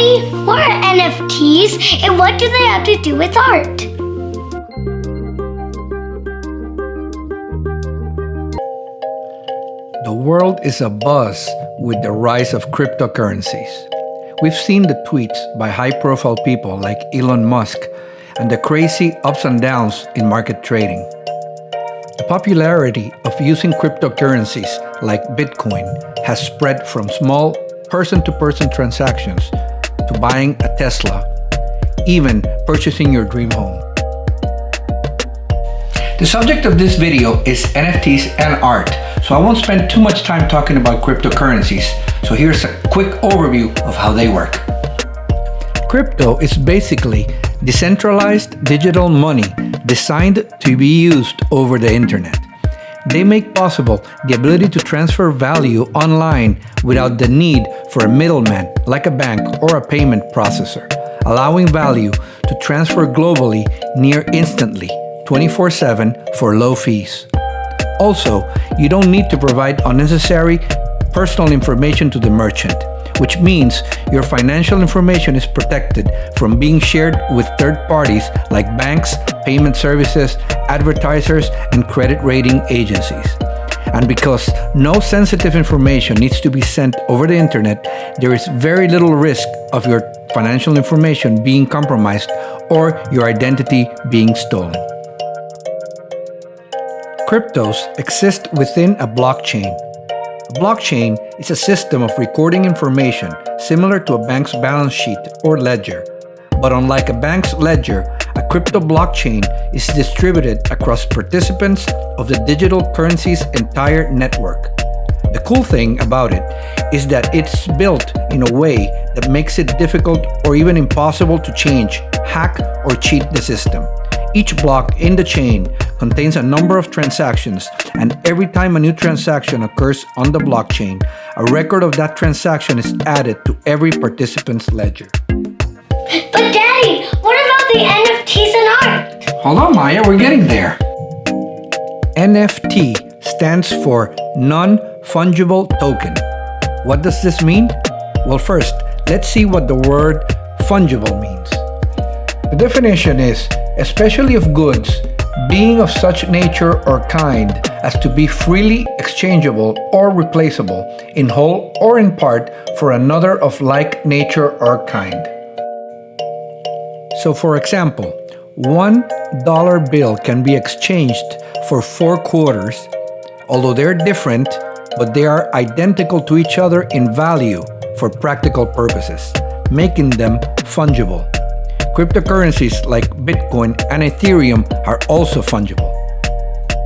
Daddy, what are NFTs and what do they have to do with art? The world is abuzz with the rise of cryptocurrencies. We've seen the tweets by high-profile people like Elon Musk and the crazy ups and downs in market trading. The popularity of using cryptocurrencies like Bitcoin has spread from small person-to-person transactions to buying a Tesla, even purchasing your dream home. The subject of this video is NFTs and art, so I won't spend too much time talking about cryptocurrencies, so here's a quick overview of how they work. Crypto is basically decentralized digital money designed to be used over the internet. They make possible the ability to transfer value online without the need for a middleman like a bank or a payment processor, allowing value to transfer globally near instantly, 24/7 for low fees. Also, you don't need to provide unnecessary personal information to the merchant, which means your financial information is protected from being shared with third parties like banks, payment services, advertisers, and credit rating agencies. And because no sensitive information needs to be sent over the internet, there is very little risk of your financial information being compromised or your identity being stolen. Cryptos exist within a blockchain. A blockchain is a system of recording information similar to a bank's balance sheet or ledger. But unlike a bank's ledger, a crypto blockchain is distributed across participants of the digital currency's entire network. The cool thing about it is that it's built in a way that makes it difficult or even impossible to change, hack, or cheat the system. Each block in the chain contains a number of transactions, and every time a new transaction occurs on the blockchain, a record of that transaction is added to every participant's ledger. But Daddy, what about the NFTs and art? Hold on, Maya, we're getting there. NFT stands for non-fungible token. What does this mean? Well, first, let's see what the word fungible means. The definition is, especially of goods, being of such nature or kind as to be freely exchangeable or replaceable in whole or in part for another of like nature or kind. So for example, $1 bill can be exchanged for 4 quarters, although they're different, but they are identical to each other in value for practical purposes, making them fungible. Cryptocurrencies like Bitcoin and Ethereum are also fungible.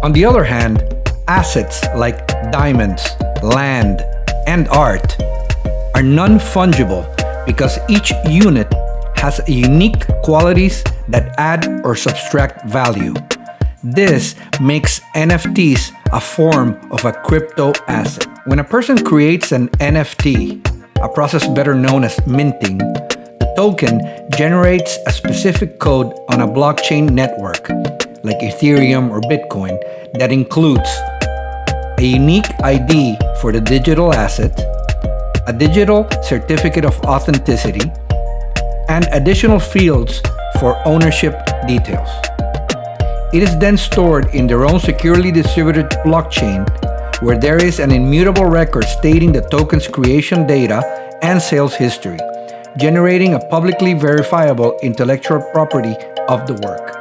On the other hand, assets like diamonds, land, and art are non-fungible because each unit has unique qualities that add or subtract value. This makes NFTs a form of a crypto asset. When a person creates an NFT, a process better known as minting, token generates a specific code on a blockchain network, like Ethereum or Bitcoin, that includes a unique ID for the digital asset, a digital certificate of authenticity, and additional fields for ownership details. It is then stored in their own securely distributed blockchain, where there is an immutable record stating the token's creation data and sales history, generating a publicly verifiable intellectual property of the work.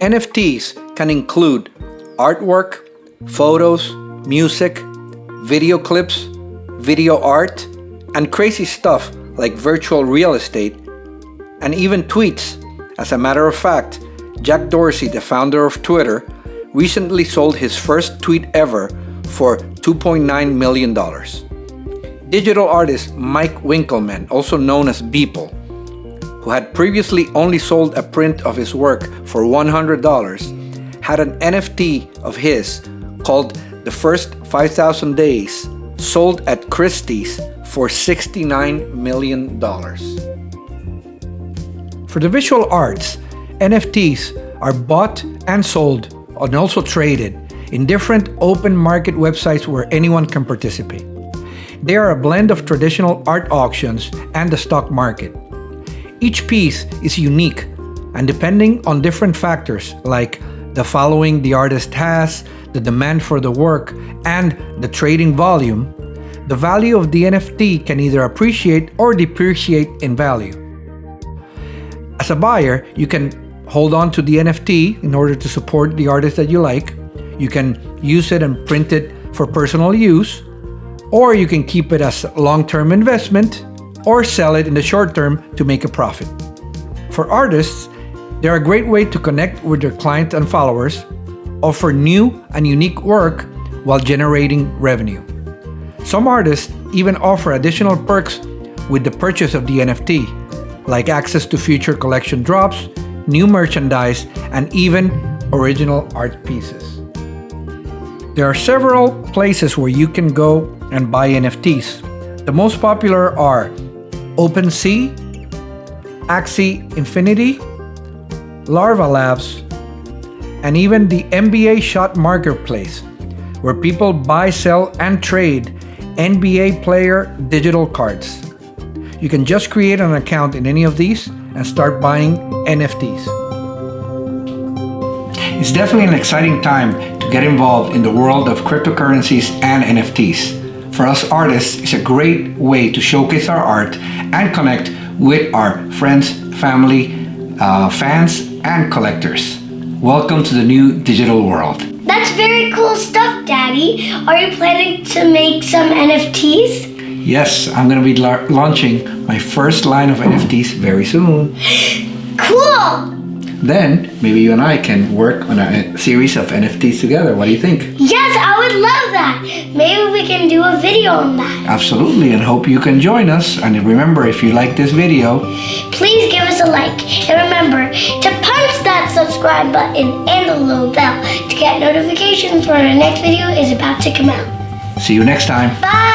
NFTs can include artwork, photos, music, video clips, video art, and crazy stuff like virtual real estate, and even tweets. As a matter of fact, Jack Dorsey, the founder of Twitter, recently sold his first tweet ever for $2.9 million. Digital artist Mike Winkelmann, also known as Beeple, who had previously only sold a print of his work for $100, had an NFT of his called The First 5,000 Days, sold at Christie's for $69 million. For the visual arts, NFTs are bought and sold and also traded in different open market websites where anyone can participate. They are a blend of traditional art auctions and the stock market. Each piece is unique, and depending on different factors like the following the artist has, the demand for the work, and the trading volume, the value of the NFT can either appreciate or depreciate in value. As a buyer, you can hold on to the NFT in order to support the artist that you like. You can use it and print it for personal use, or you can keep it as a long-term investment or sell it in the short term to make a profit. For artists, they're a great way to connect with their clients and followers, offer new and unique work while generating revenue. Some artists even offer additional perks with the purchase of the NFT, like access to future collection drops, new merchandise, and even original art pieces. There are several places where you can go and buy NFTs. The most popular are OpenSea, Axie Infinity, Larva Labs, and even the NBA Shot Marketplace, where people buy, sell, and trade NBA player digital cards. You can just create an account in any of these and start buying NFTs. It's definitely an exciting time to get involved in the world of cryptocurrencies and NFTs. For us artists, it's a great way to showcase our art and connect with our friends, family, fans, and collectors. Welcome to the new digital world. That's very cool stuff, Daddy. Are you planning to make some NFTs? Yes, I'm going to be launching my first line of NFTs very soon. Cool! Then, maybe you and I can work on a series of NFTs together. What do you think? Yes, I would love that. Maybe we can do a video on that. Absolutely, and hope you can join us. And remember, if you like this video, please give us a like. And remember to punch that subscribe button and the little bell to get notifications when our next video is about to come out. See you next time. Bye!